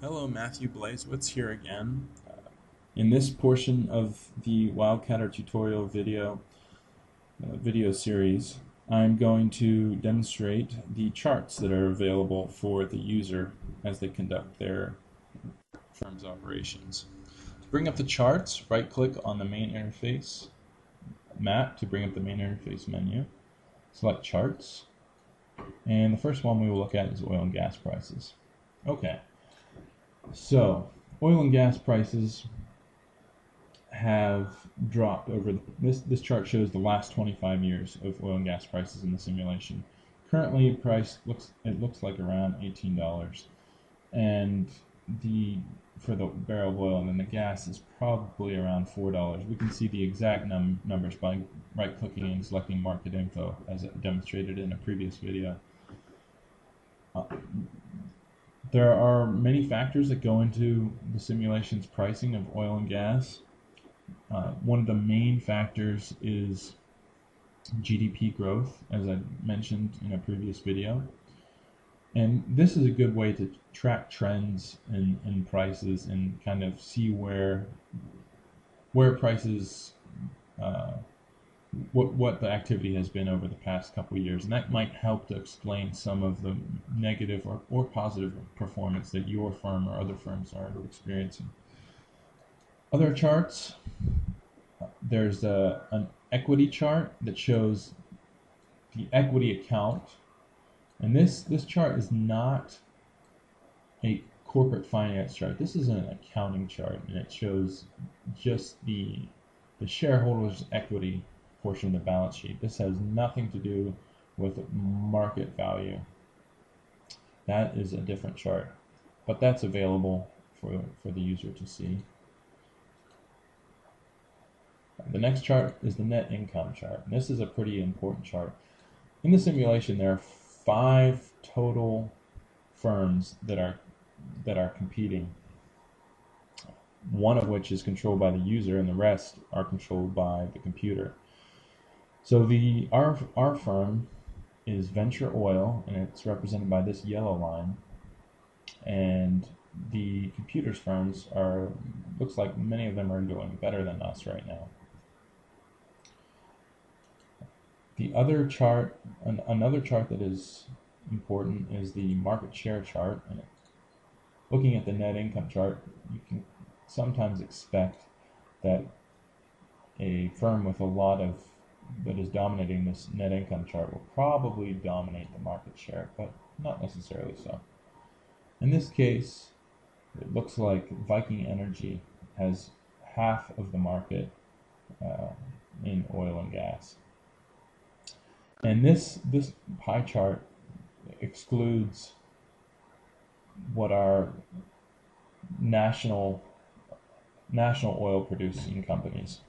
Hello, Matthew Blazewitz here again. In this portion of the Wildcatter tutorial video series, I'm going to demonstrate the charts that are available for the user as they conduct their firm's operations. To bring up the charts, right-click on the main interface map to bring up the main interface menu. Select Charts, and the first one we will look at is oil and gas prices. Okay. So, oil and gas prices have dropped over this chart shows the last 25 years of oil and gas prices in the simulation. Currently, price looks like around $18, and for the barrel of oil, and then the gas is probably around $4. We can see the exact numbers by right-clicking and selecting Market Info, as demonstrated in a previous video. There are many factors that go into the simulation's pricing of oil and gas. One of the main factors is GDP growth, as I mentioned in a previous video. And this is a good way to track trends in prices and kind of see where prices, what the activity has been over the past couple of years. And that might help to explain some of the negative or positive performance that your firm or other firms are experiencing. Other charts, there's an equity chart that shows the equity account, and this chart is not a corporate finance chart. This is an accounting chart, and it shows just the shareholders' equity portion of the balance sheet. This has nothing to do with market value. That is a different chart, but that's available for the user to see. The next chart is the net income chart. And this is a pretty important chart. In the simulation, there are 5 total firms that are competing. One of which is controlled by the user, and the rest are controlled by the computer. So our firm is Venture Oil, and it's represented by this yellow line. And the computer's firms looks like many of them are doing better than us right now. The other chart, another chart that is important is the market share chart. And looking at the net income chart, you can sometimes expect that a firm with a lot that is dominating this net income chart will probably dominate the market share, but not necessarily so. In this case, it looks like Viking Energy has half of the market in oil and gas. And this pie chart excludes what are national oil producing companies.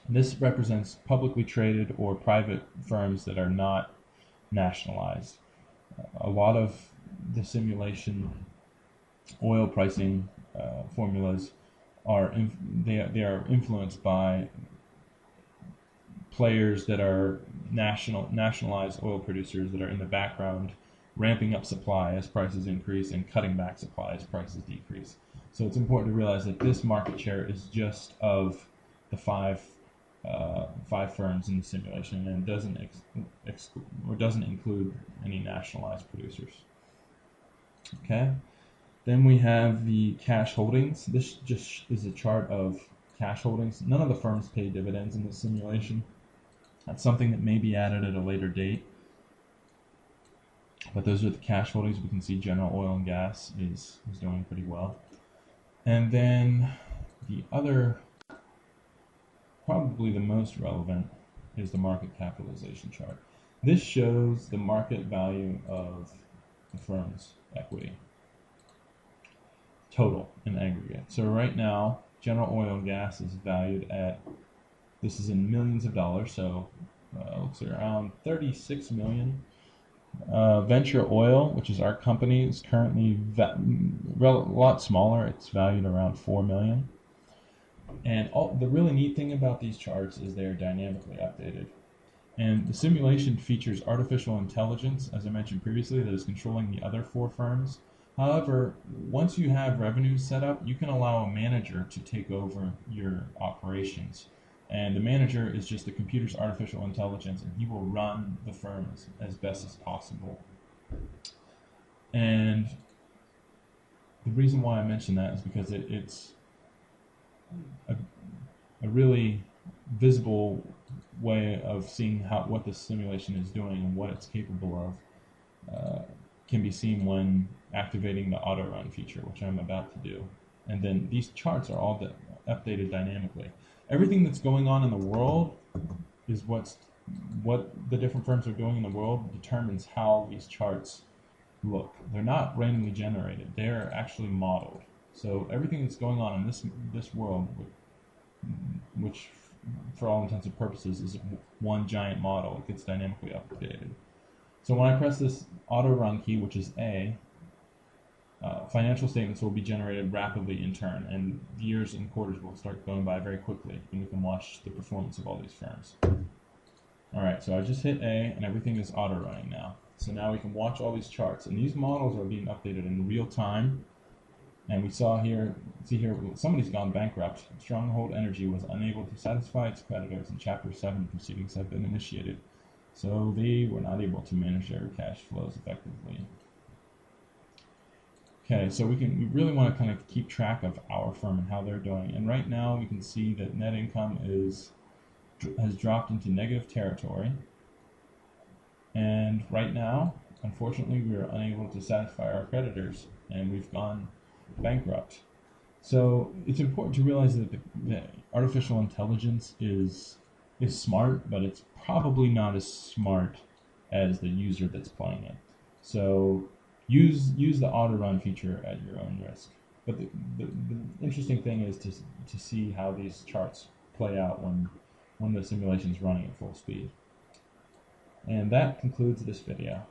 And this represents publicly traded or private firms that are not nationalized. A lot of the simulation oil pricing formulas are influenced by players that are nationalized oil producers that are in the background ramping up supply as prices increase and cutting back supply as prices decrease. So it's important to realize that this market share is just of the five firms in the simulation, and doesn't include any nationalized producers. Okay. Then we have the cash holdings. This just is a chart of cash holdings. None of the firms pay dividends in this simulation. That's something that may be added at a later date. But those are the cash holdings. We can see General Oil and Gas is doing pretty well. And then the other, probably the most relevant, is the market capitalization chart. This shows the market value of the firm's equity total in aggregate. So right now, General Oil and Gas is valued at, this is in millions of dollars, so looks like around 36 million. Venture Oil, which is our company, is currently a lot smaller. It's valued around 4 million. And the really neat thing about these charts is they're dynamically updated. And the simulation features artificial intelligence, as I mentioned previously, that is controlling the other 4 firms. However, once you have revenues set up, you can allow a manager to take over your operations. And the manager is just the computer's artificial intelligence, and he will run the firm as best as possible. And the reason why I mention that is because it's a really visible way of seeing what the simulation is doing and what it's capable of. Can be seen when activating the auto run feature, which I'm about to do. And then these charts are all updated dynamically. Everything that's going on in the world is what the different firms are doing in the world determines how these charts look. They're not randomly generated. They're actually modeled. So everything that's going on in this world, which for all intents and purposes is one giant model, it gets dynamically updated. So when I press this auto run key, which is A, financial statements will be generated rapidly in turn, and years and quarters will start going by very quickly, and we can watch the performance of all these firms. Alright, so I just hit A, and everything is auto running now. So now we can watch all these charts, and these models are being updated in real time. And we see here, somebody's gone bankrupt. Stronghold Energy was unable to satisfy its creditors, and Chapter 7 proceedings have been initiated. So they were not able to manage their cash flows effectively. Okay, so we really want to kind of keep track of our firm and how they're doing. And right now we can see that net income has dropped into negative territory. And right now, unfortunately, we are unable to satisfy our creditors, and we've gone bankrupt. So it's important to realize that the artificial intelligence is smart, but it's probably not as smart as the user that's playing it. So use the auto run feature at your own risk. But the interesting thing is to see how these charts play out when the simulation is running at full speed. And that concludes this video.